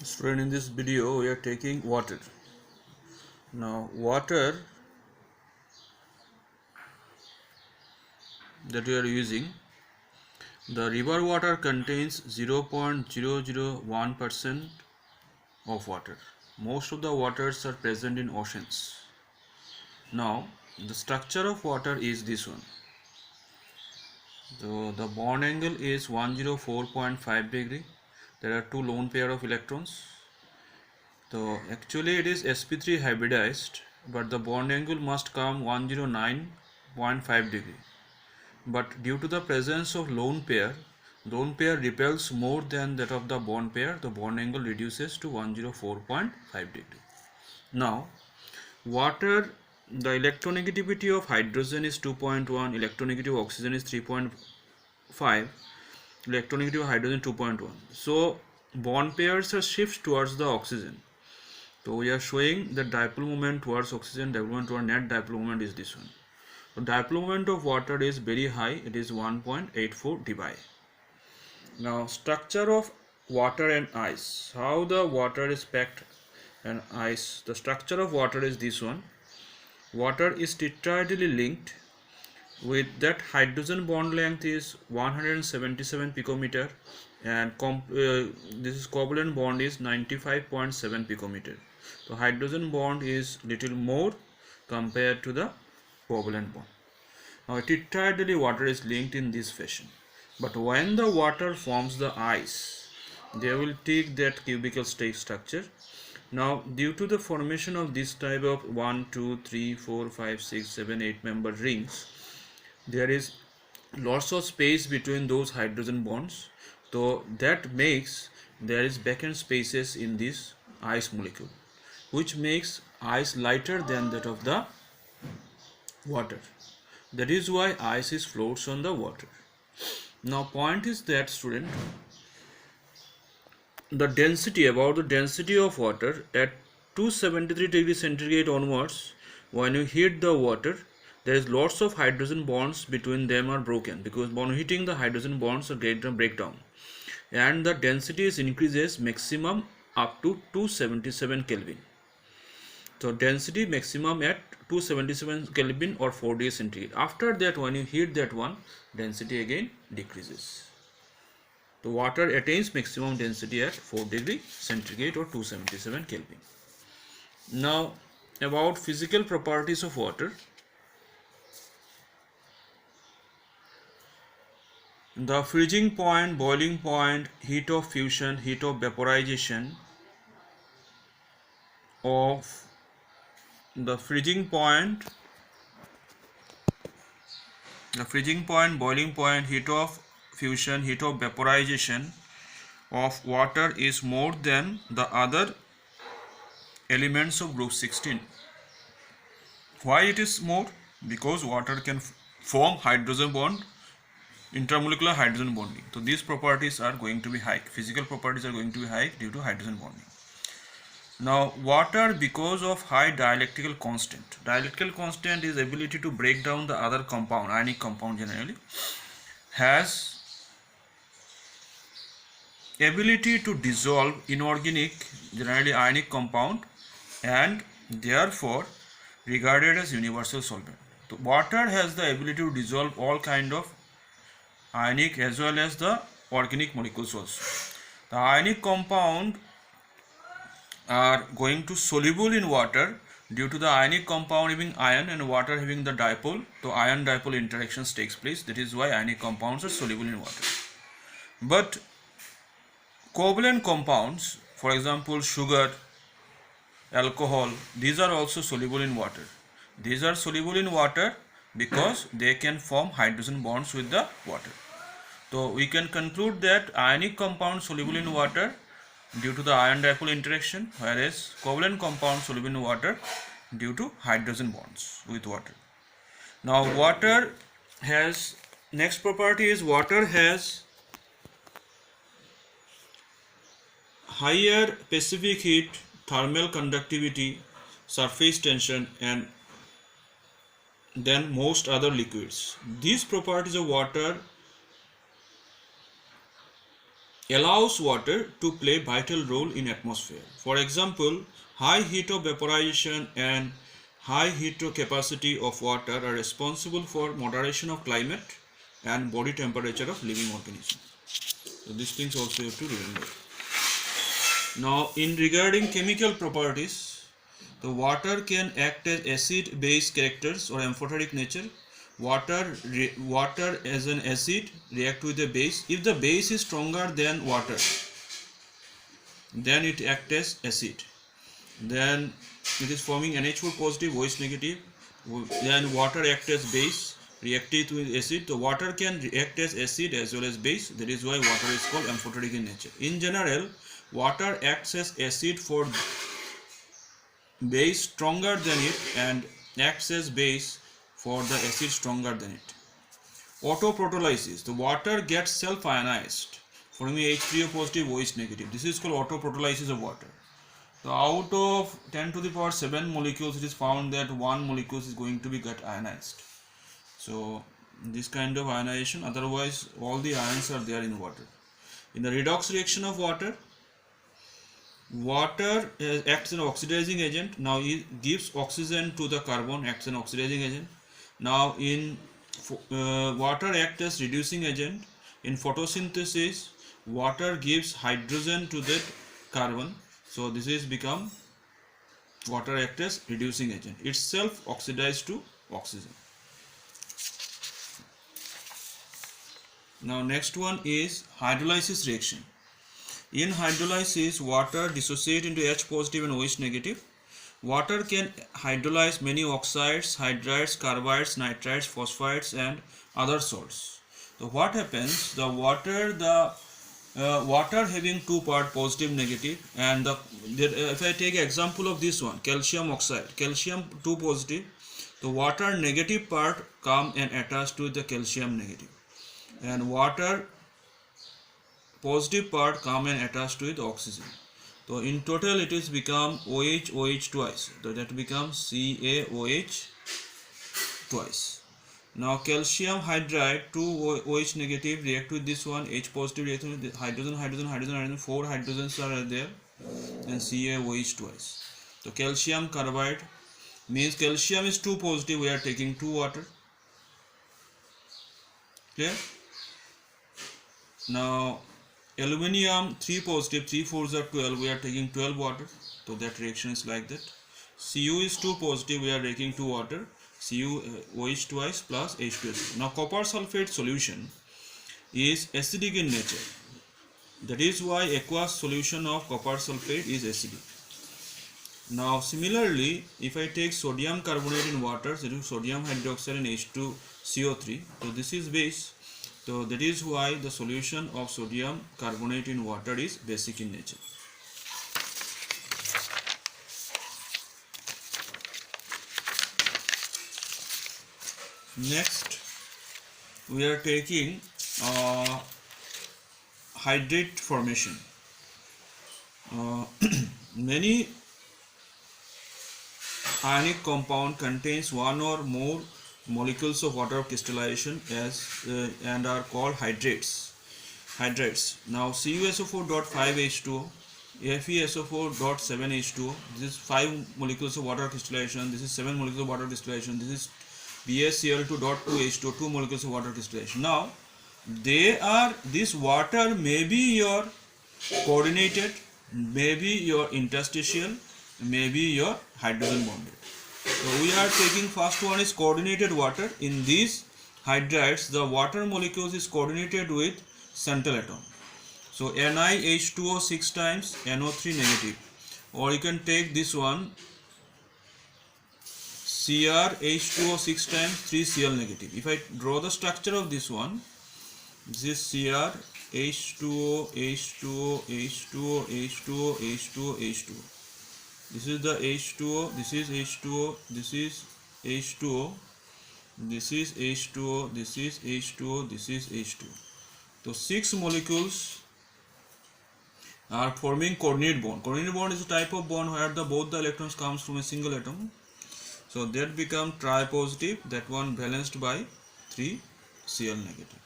Student, in this video we are taking water. Now water that we are using, the river water contains 0.001% of water. Most of the waters are present in oceans. Now the structure of water is this one. So the bond angle is 104.5 degree. There are two lone pair of electrons. So actually it is sp3 hybridized, but the bond angle must come 109.5 degree. But due to the presence of lone pair repels more than that of the bond pair. The bond angle reduces to 104.5 degree. Now water, the electronegativity of hydrogen is 2.1, electronegativity of oxygen is 3.5, electronegativity of hydrogen 2.1. So bond pairs are shift towards the oxygen. So we are showing the dipole moment towards oxygen, dipole moment towards net dipole moment is this one. So dipole moment of water is very high, it is 1.84 dBi. Now structure of water and ice, how the water is packed and ice. The structure of water is this one. Water is tetrahedrally linked with that hydrogen bond length is 177 picometer and this is covalent bond is 95.7 picometer. So hydrogen bond is little more compared to the covalent bond. Now tetrahedrally water is linked in this fashion, but when the water forms the ice, they will take that cubical structure. Now due to the formation of this type of 1, 2, 3, 4, 5, 6, 7, 8 member rings, there is lots of space between those hydrogen bonds. So that makes there is vacant spaces in this ice molecule, which makes ice lighter than that of the water. That is why ice is floats on the water. Now point is that, student, the density, about the density of water at 273 degrees centigrade onwards, when you heat the water, there is lots of hydrogen bonds between them are broken, because on heating the hydrogen bonds are breakdown, and the density is increases maximum up to 277 Kelvin. So density maximum at 277 Kelvin or 4 degrees centigrade. After that, when you heat that one, density again decreases. The water attains maximum density at 4 degree centigrade or 277 Kelvin. Now about physical properties of water. The freezing point, boiling point, heat of fusion, heat of vaporization of the freezing point, boiling point, heat of fusion, heat of vaporization of water is more than the other elements of group 16. Why it is more? Because water can form hydrogen bond, intermolecular hydrogen bonding. So these properties are going to be high. Physical properties are going to be high due to hydrogen bonding. Now water, because of high dialectical constant. Dialectical constant is ability to break down the other compound, ionic compound generally, has ability to dissolve inorganic, generally ionic compound, and therefore regarded as universal solvent. So water has the ability to dissolve all kind of ionic as well as the organic molecules also. The ionic compound are going to soluble in water due to the ionic compound having ion and water having the dipole. So ion dipole interactions takes place. That is why ionic compounds are soluble in water. But covalent compounds, for example sugar, alcohol, these are also soluble in water. These are soluble in water because they can form hydrogen bonds with the water. So we can conclude that ionic compounds soluble in water due to the ion dipole interaction, whereas covalent compounds soluble in water due to hydrogen bonds with water. Now water has, next property is water has higher specific heat, thermal conductivity, surface tension, and than most other liquids. These properties of water allows water to play vital role in atmosphere. For example, high heat of vaporization and high heat capacity of water are responsible for moderation of climate and body temperature of living organisms. So these things also you have to remember. Now, in regarding chemical properties, the water can act as acid base characters or amphoteric nature. Water as an acid react with a base. If the base is stronger than water, then it acts as acid. Then it is forming NH4 positive, OH negative. Then water acts as base, reacted with acid. The water can react as acid as well as base. That is why water is called amphoteric in nature. In general, water acts as acid for base stronger than it and acts as base for the acid stronger than it. Autoprotolysis. The water gets self-ionized, forming H3O positive, OH negative. This is called autoprotolysis of water. So out of 10 to the power 7 molecules, it is found that one molecule is going to be get ionized. So this kind of ionization, otherwise all the ions are there in water. In the redox reaction of water acts as an oxidizing agent. Now it gives oxygen to the carbon, acts as an oxidizing agent. Now in water acts as reducing agent. In photosynthesis, water gives hydrogen to that carbon. So this is become water acts as reducing agent. Itself oxidized to oxygen. Now next one is hydrolysis reaction. In hydrolysis, water dissociates into H positive and OH negative. Water can hydrolyze many oxides, hydrides, carbides, nitrides, phosphides and other salts. So what happens? The water having two part, positive, negative, and if I take example of this one, calcium oxide, calcium 2 positive, the water negative part come and attach to the calcium negative, and water positive part come and attach to the oxygen. So in total it is become OH twice, so that becomes CaOH twice. Now calcium hydride 2 OH negative react with this one, H positive react with hydrogen, 4 hydrogens are there, and CaOH twice. So calcium carbide means calcium is 2 positive, we are taking 2 water. Clear? Now aluminium 3 positive, 3 4s are 12, we are taking 12 water. So that reaction is like that. Cu is 2 positive, we are taking 2 water. CuOH twice plus H2SO. Now copper sulfate solution is acidic in nature. That is why aqueous solution of copper sulfate is acidic. Now similarly, if I take sodium carbonate in water, so sodium hydroxide and H2CO3, so this is base. So that is why the solution of sodium carbonate in water is basic in nature. Next, we are taking hydrate formation. Many ionic compound contains one or more molecules of water crystallization and are called hydrates. Now CuSO4.5H2O, FeSO4.7H2O, this is 5 molecules of water crystallization, this is 7 molecules of water crystallization, this is BaCl2.2H2O, 2 molecules of water crystallization. Now this water may be your coordinated, maybe your interstitial, maybe your hydrogen bonded. So we are taking first one is coordinated water. In these hydrides, the water molecules is coordinated with central atom. So NiH2O 6 times, NO3 negative. Or you can take this one, CrH2O 6 times, 3Cl negative. If I draw the structure of this one, this is Cr, H2O, H2O, H2O, H2O, H2O, H2O. This is the H2O, this is H2O, this is H2O, this is H2O, this is H2O, this is H2O. So 6 molecules are forming coordinate bond. Coordinate bond is a type of bond where both the electrons comes from a single atom. So that become tripositive, that one balanced by 3 Cl negative.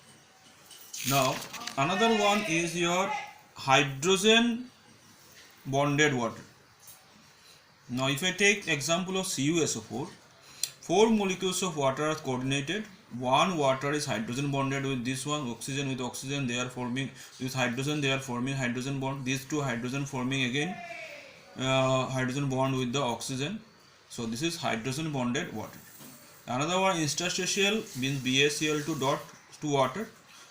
Now another one is your hydrogen bonded water. Now if I take example of CuSO4, four molecules of water are coordinated. One water is hydrogen bonded with this one, oxygen with oxygen, they are forming with hydrogen, they are forming hydrogen bond. These two hydrogen forming again hydrogen bond with the oxygen. So this is hydrogen bonded water. Another one, interstitial, means BaCl2 dot to water.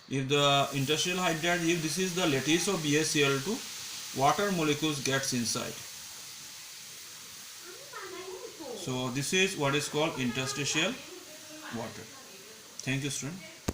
If the interstitial hydride, if this is the lattice of BaCl2, water molecules gets inside. So this is what is called interstitial water. Thank you, student.